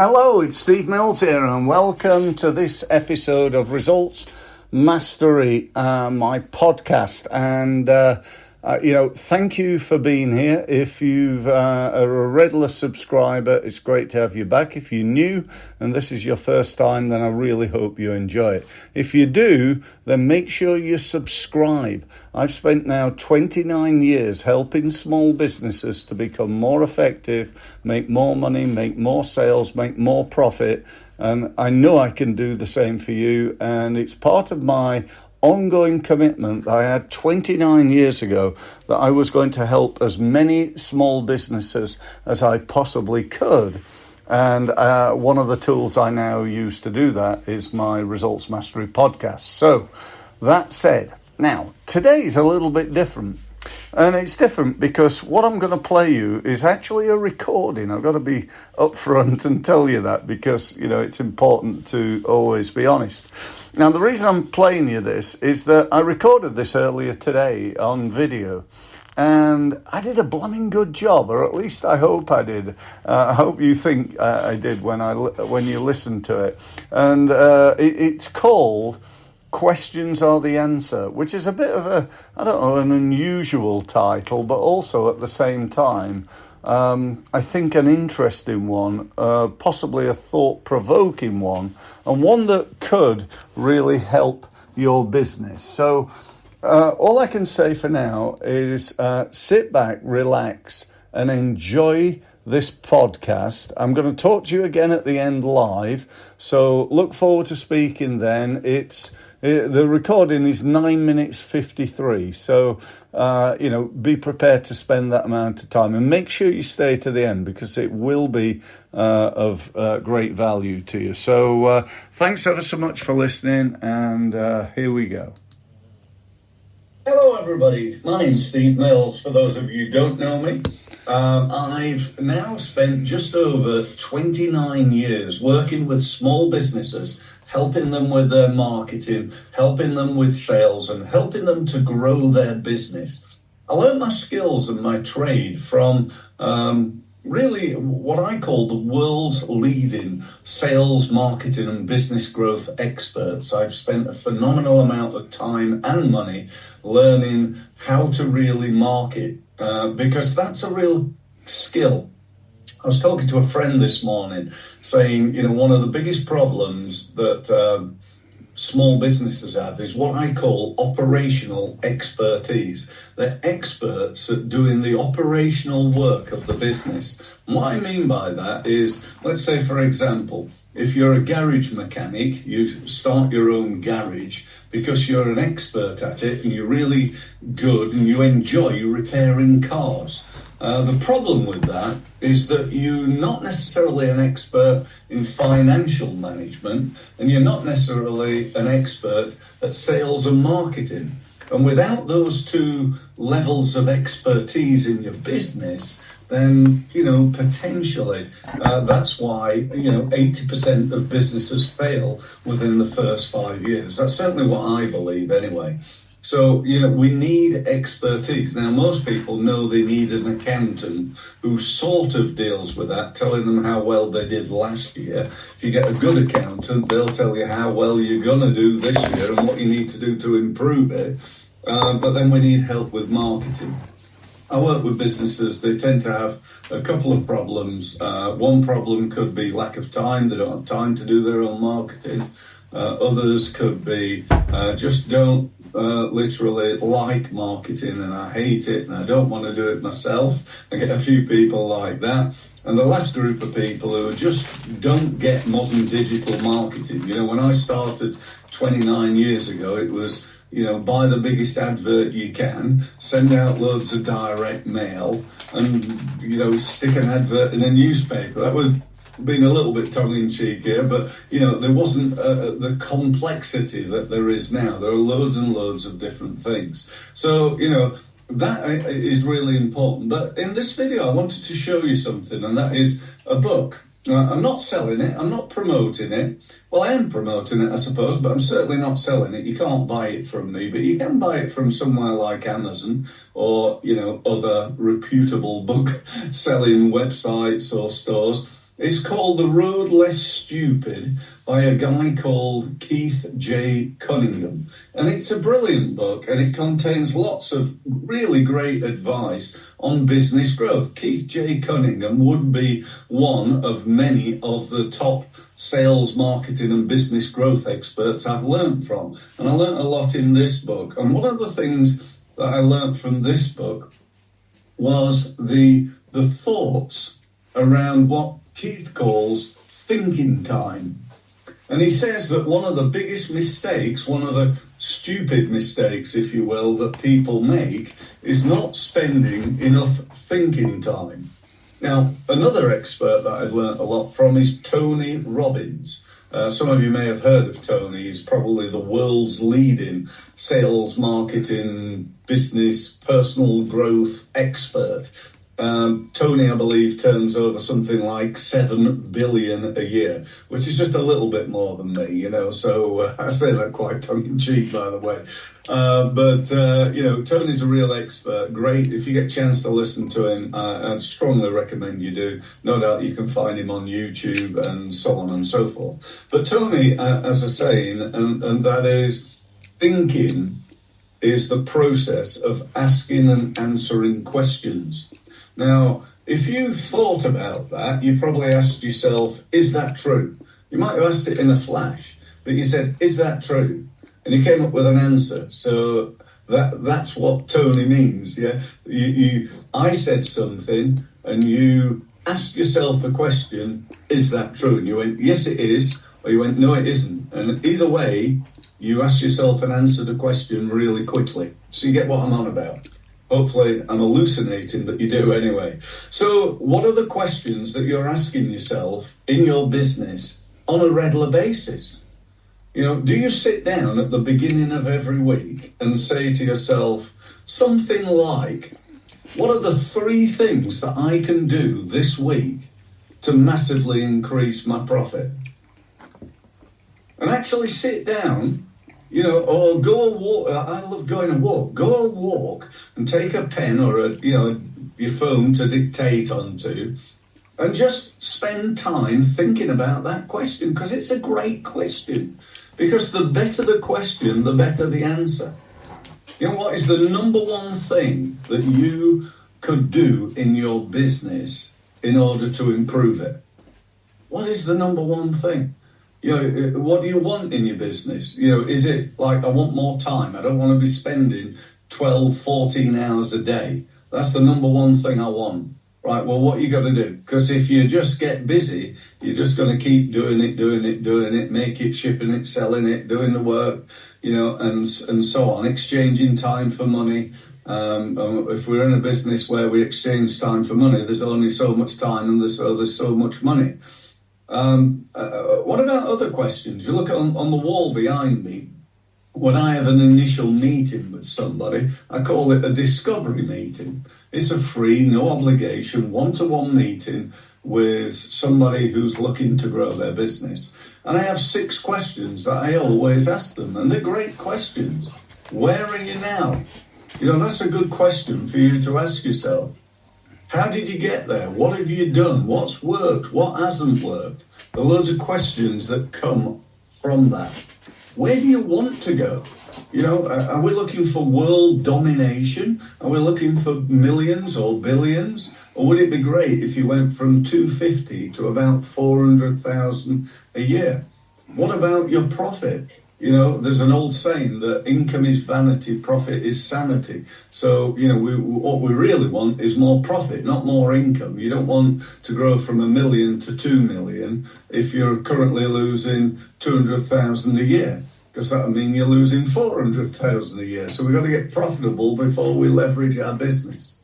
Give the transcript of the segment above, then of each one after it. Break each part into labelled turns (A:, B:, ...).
A: Hello, it's Steve Mills here, and welcome to this episode of Results Mastery, my podcast. And thank you for being here. If you are a regular subscriber, it's great to have you back. If you're new and this is your first time, then I really hope you enjoy it. If you do, then make sure you subscribe. I've spent now 29 years helping small businesses to become more effective, make more money, make more sales, make more profit. And I know I can do the same for you. And it's part of my ongoing commitment that I had 29 years ago that I was going to help as many small businesses as I possibly could. And one of the tools I now use to do that is my Results Mastery podcast. So that said, now today's a little bit different. And it's different because what I'm going to play you is actually a recording. I've got to be upfront and tell you that because, it's important to always be honest. Now, the reason I'm playing you this is that I recorded this earlier today on video. And I did a blooming good job, or at least I hope I did. I hope you think I did when you listen to it. And it's called Questions Are the Answer, which is a bit of an unusual title, but also at the same time, I think an interesting one, possibly a thought-provoking one, and one that could really help your business. So all I can say for now is sit back, relax, and enjoy this podcast. I'm going to talk to you again at the end live, so look forward to speaking then. The recording is 9 minutes 53, so, be prepared to spend that amount of time and make sure you stay to the end because it will be of great value to you. So thanks ever so much for listening, and here we go. Hello, everybody. My name's Steve Mills, for those of you who don't know me. I've now spent just over 29 years working with small businesses, helping them with their marketing, helping them with sales, and helping them to grow their business. I learned my skills and my trade from really what I call the world's leading sales, marketing, and business growth experts. I've spent a phenomenal amount of time and money learning how to really market because that's a real skill. I was talking to a friend this morning saying, one of the biggest problems that small businesses have is what I call operational expertise. They're experts at doing the operational work of the business. And what I mean by that is, let's say, for example, if you're a garage mechanic, you start your own garage because you're an expert at it and you're really good and you enjoy repairing cars. The problem with that is that you're not necessarily an expert in financial management and you're not necessarily an expert at sales and marketing. And without those two levels of expertise in your business, then, potentially that's why, 80% of businesses fail within the first 5 years. That's certainly what I believe anyway. So, we need expertise. Now, most people know they need an accountant who sort of deals with that, telling them how well they did last year. If you get a good accountant, they'll tell you how well you're going to do this year and what you need to do to improve it. But then we need help with marketing. I work with businesses, they tend to have a couple of problems. One problem could be lack of time. They don't have time to do their own marketing. Others could be just don't literally like marketing and I hate it and I don't want to do it myself. I get a few people like that. And the last group of people who just don't get modern digital marketing. When I started 29 years ago, it was, buy the biggest advert you can, send out loads of direct mail and, stick an advert in a newspaper. That was being a little bit tongue-in-cheek here, but, there wasn't the complexity that there is now. There are loads and loads of different things. So, that is really important. But in this video, I wanted to show you something, and that is a book. I'm not selling it. I'm not promoting it. Well, I am promoting it, I suppose, but I'm certainly not selling it. You can't buy it from me, but you can buy it from somewhere like Amazon or, other reputable book selling websites or stores. It's called The Road Less Stupid by a guy called Keith J. Cunningham. And it's a brilliant book, and it contains lots of really great advice on business growth. Keith J. Cunningham would be one of many of the top sales, marketing and business growth experts I've learned from. And I learned a lot in this book. And one of the things that I learned from this book was the thoughts around what Keith calls thinking time. And he says that one of the biggest mistakes, one of the stupid mistakes, if you will, that people make is not spending enough thinking time. Now, another expert that I've learned a lot from is Tony Robbins. Some of you may have heard of Tony. He's probably the world's leading sales, marketing, business, personal growth expert. Tony, I believe, turns over something like 7 billion a year, which is just a little bit more than me, you know, so I say that quite tongue-in-cheek, by the way. You know, Tony's a real expert, great. If you get a chance to listen to him, I'd strongly recommend you do. No doubt you can find him on YouTube and so on and so forth. But Tony has a saying, and that is, thinking is the process of asking and answering questions. Now, if you thought about that, you probably asked yourself, is that true? You might have asked it in a flash, but you said, is that true? And you came up with an answer. So that's what Tony means, yeah? I said something, and you asked yourself a question, is that true? And you went, yes, it is, or you went, no, it isn't. And either way, you asked yourself and answered a question really quickly. So you get what I'm on about. Hopefully, I'm hallucinating that you do anyway. So what are the questions that you're asking yourself in your business on a regular basis? You know, do you sit down at the beginning of every week and say to yourself something like, what are the 3 things that I can do this week to massively increase my profit? And actually sit down, you know, or go a walk. I love going a walk. Go a walk and take a pen or your phone to dictate onto, and just spend time thinking about that question, because it's a great question. Because the better the question, the better the answer. You know, what is the number one thing that you could do in your business in order to improve it? What is the number one thing? You know, what do you want in your business? You know, is it like, I want more time. I don't want to be spending 12, 14 hours a day. That's the number one thing I want. Right, well, what you got to do? Because if you just get busy, you're just going to keep doing it, make it, shipping it, selling it, doing the work, you know, and so on, exchanging time for money. If we're in a business where we exchange time for money, there's only so much time and there's so much money. What about other questions? You look on the wall behind me. When I have an initial meeting with somebody, I call it a discovery meeting. It's a free, no obligation, one-to-one meeting with somebody who's looking to grow their business. And I have 6 questions that I always ask them, and they're great questions. Where are you now? You know, that's a good question for you to ask yourself. How did you get there? What have you done? What's worked? What hasn't worked? There are loads of questions that come from that. Where do you want to go? You know, are we looking for world domination? Are we looking for millions or billions? Or would it be great if you went from 250 to about 400,000 a year? What about your profit? You know, there's an old saying that income is vanity, profit is sanity. So, you know, what we really want is more profit, not more income. You don't want to grow from 1 million to 2 million if you're currently losing 200,000 a year, because that would mean you're losing 400,000 a year. So we've got to get profitable before we leverage our business.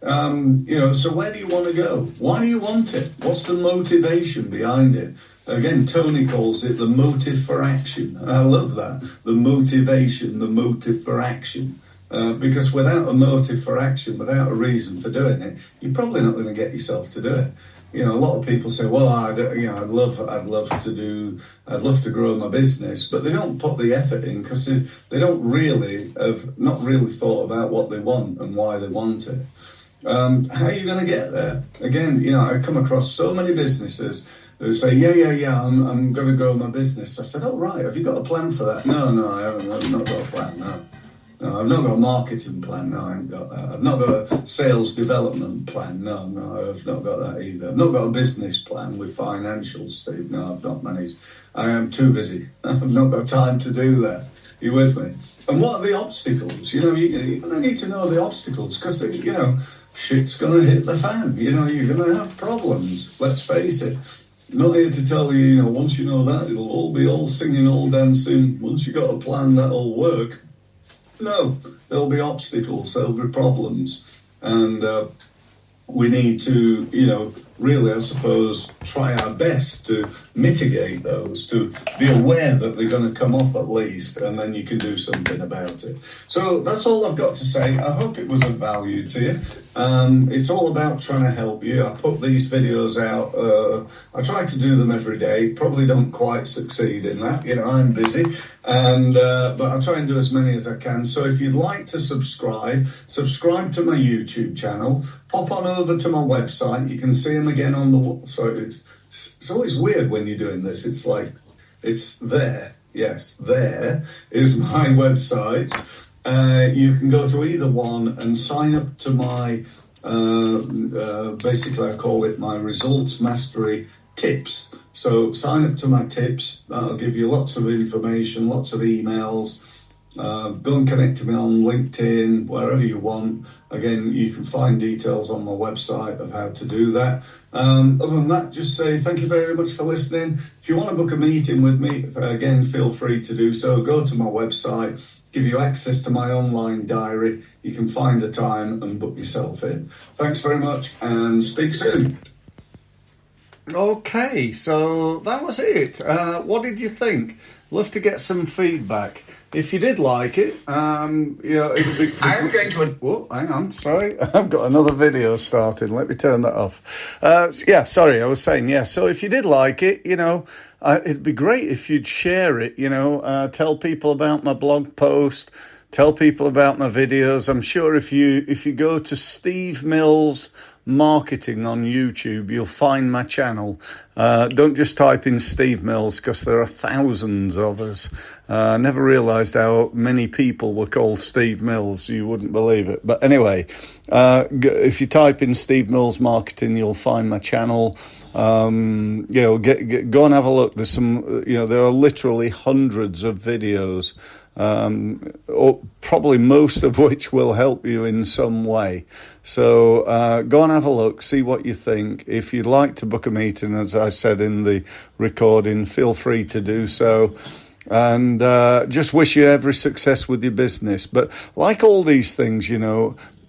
A: You know, so where do you want to go? Why do you want it? What's the motivation behind it? Again, Tony calls it the motive for action. And I love that. The motivation, the motive for action. Because without a motive for action, without a reason for doing it, you're probably not going to get yourself to do it. You know, a lot of people say, well, I'd love to grow my business, but they don't put the effort in because they don't really have not really thought about what they want and why they want it.
B: How are you going to get there? Again, I come across so many businesses who say, yeah, I'm going to grow my business. I said, oh, right, have you got a plan for that? No, I haven't. I've not got a plan, no. No, I've not got a marketing plan, no, I haven't got that. I've not got a sales development plan, no, I've not got that either. I've not got a business plan with financials, Steve, no, I've not managed. I am too busy. I've not got time to do that. You with me? And what are the obstacles? You're going to need to know the obstacles because, shit's going to hit the fan. You're going to have problems, let's face it. I'm not here to tell you, once you know that, it'll all be all singing, all dancing. Once you got a plan, that'll work. No, there'll be obstacles, there'll be problems. And we need to, really, I suppose, try our best to mitigate those, to be aware that they're going to come off at least, and then you can do something about it. So that's all I've got to say. I hope it was of value to you. It's all about trying to help you. I put these videos out. I try to do them every day. Probably don't quite succeed in that. I'm busy, but I try and do as many as I can. So if you'd like to subscribe to my YouTube channel. Pop on over to my website. You can see them again on the... Sorry, it's always weird when you're doing this. It's like, it's there. Yes, there is my website. You can go to either one and sign up to my... basically, I call it my Results Mastery Tips. So sign up to my tips. That'll give you lots of information, lots of emails. Go and connect to me on LinkedIn, wherever you want. Again, you can find details on my website of how to do that. Other than that, just say thank you very much for listening. If you want to book a meeting with me, again, feel free to do so. Go to my website, give you access to my online diary. You can find a time and book yourself in. Thanks very much and speak soon.
A: Okay, so that was it. What did you think? Love to get some feedback. If you did like it, I'm going to... Oh, hang on, sorry. I've got another video started. Let me turn that off. Sorry, I was saying, so if you did like it, it'd be great if you'd share it, tell people about my blog post, tell people about my videos. I'm sure if you go to Steve Mills Marketing on YouTube, you'll find my channel. Don't just type in Steve Mills because there are thousands of us. I never realised how many people were called Steve Mills. You wouldn't believe it. But anyway, if you type in Steve Mills Marketing, you'll find my channel. Go and have a look. There's some, there are literally hundreds of videos. Probably most of which will help you in some way. So go and have a look, see what you think. If you'd like to book a meeting, as I said in the recording, feel free to do so. And just wish you every success with your business. But like all these things,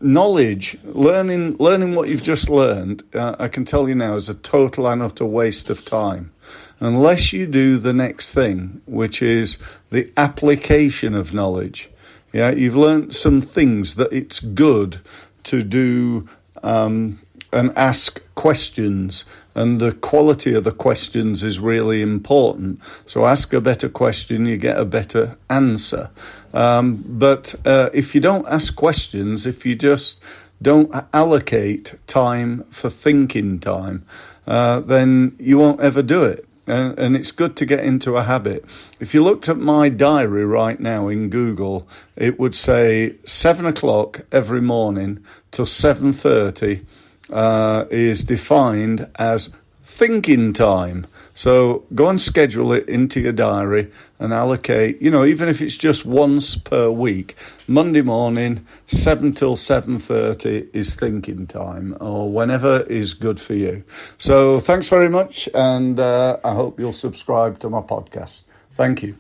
A: knowledge, learning what you've just learned, I can tell you now, is a total and utter waste of time. Unless you do the next thing, which is the application of knowledge. Yeah, you've learned some things that it's good to do and ask questions, and the quality of the questions is really important. So ask a better question, you get a better answer. But if you don't ask questions, if you just don't allocate time for thinking time, then you won't ever do it. And it's good to get into a habit. If you looked at my diary right now in Google, it would say 7 o'clock every morning till 7:30 is defined as thinking time. So go and schedule it into your diary and allocate, even if it's just once per week, Monday morning, 7 till 7:30 is thinking time, or whenever is good for you. So thanks very much, and I hope you'll subscribe to my podcast. Thank you.